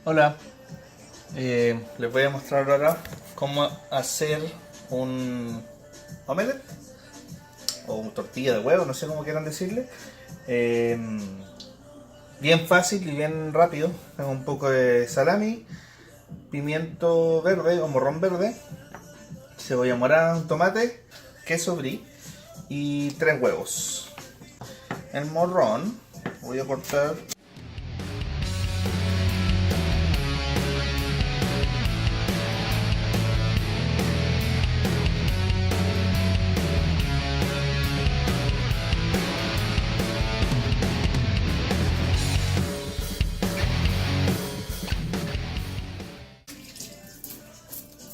Hola, les voy a mostrar ahora cómo hacer un omelette o una tortilla de huevo, no sé cómo quieran decirle. Eh, Bien fácil y bien rápido. Tengo un poco de salami, pimiento verde o morrón verde, cebolla morada, un tomate, queso brie y 3 huevos. El morrón voy a cortar.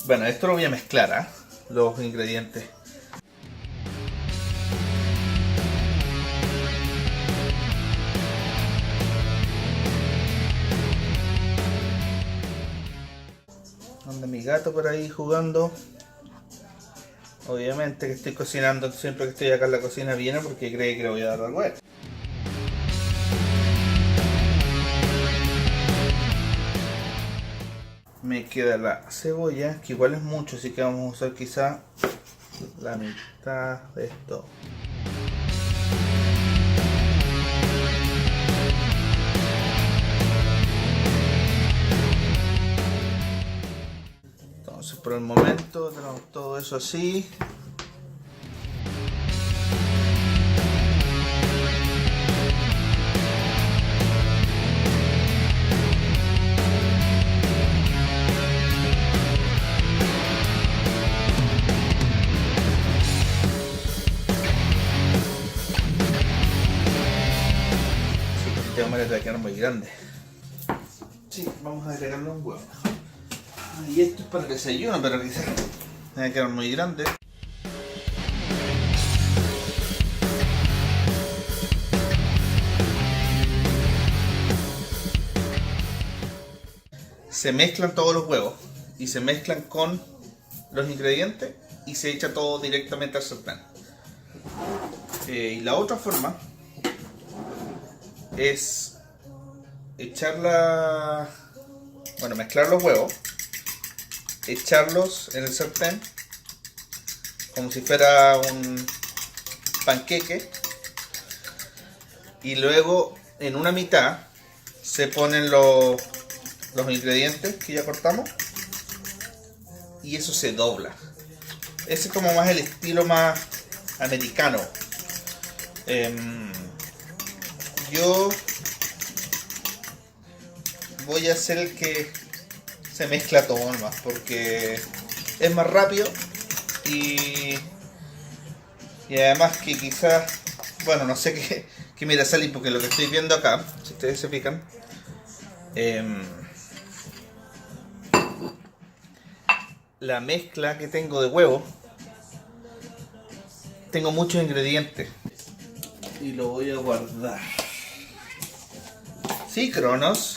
Bueno, esto lo voy a mezclar, ¿ah? Los ingredientes. Anda mi gato por ahí jugando. Obviamente que estoy cocinando, siempre que estoy acá en la cocina viene porque cree que le voy a dar algo a él. Me queda la cebolla, que igual es mucho, así que vamos a usar quizá la mitad de esto. Entonces por el momento tenemos todo eso así. Este omelette va a quedar muy grande. Sí, vamos a agregarle un huevo. Y esto es para el desayuno, pero quizás va a quedar muy grande. Se mezclan todos los huevos y se mezclan con los ingredientes y se echa todo directamente al sartén. Y la otra forma es mezclar los huevos, echarlos en el sartén como si fuera un panqueque y luego en una mitad se ponen los ingredientes que ya cortamos y eso se dobla. Ese es como más el estilo más americano. Yo voy a hacer el que se mezcla todo más porque es más rápido y además que quizás, bueno, no sé qué me irá a salir porque lo que estoy viendo acá, si ustedes se fijan, la mezcla que tengo de huevo, tengo muchos ingredientes y lo voy a guardar. Sí, Cronos,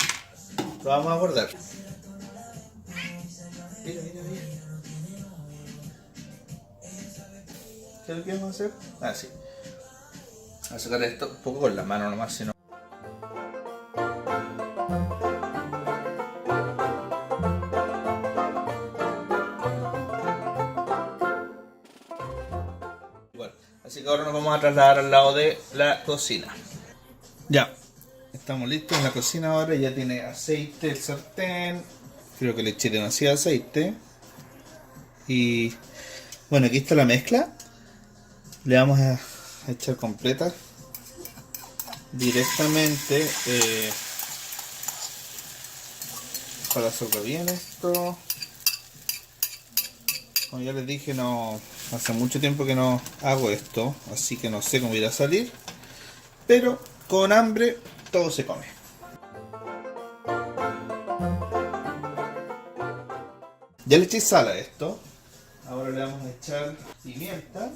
lo vamos a guardar. Mira. ¿Qué es lo que vamos a hacer? Ah, sí. Vamos a sacar esto un poco con la mano nomás, si no. Bueno, así que ahora nos vamos a trasladar al lado de la cocina. Ya, estamos listos en la cocina ahora. Ya tiene aceite el sartén. Creo que le eché demasiado aceite. Y bueno, aquí está la mezcla. Le vamos a echar completa directamente para hacerlo bien esto. Como ya les dije, no hace mucho tiempo que no hago esto, así que no sé cómo irá a salir, pero con hambre todo se come. Ya le eché sal a esto. Ahora le vamos a echar pimienta.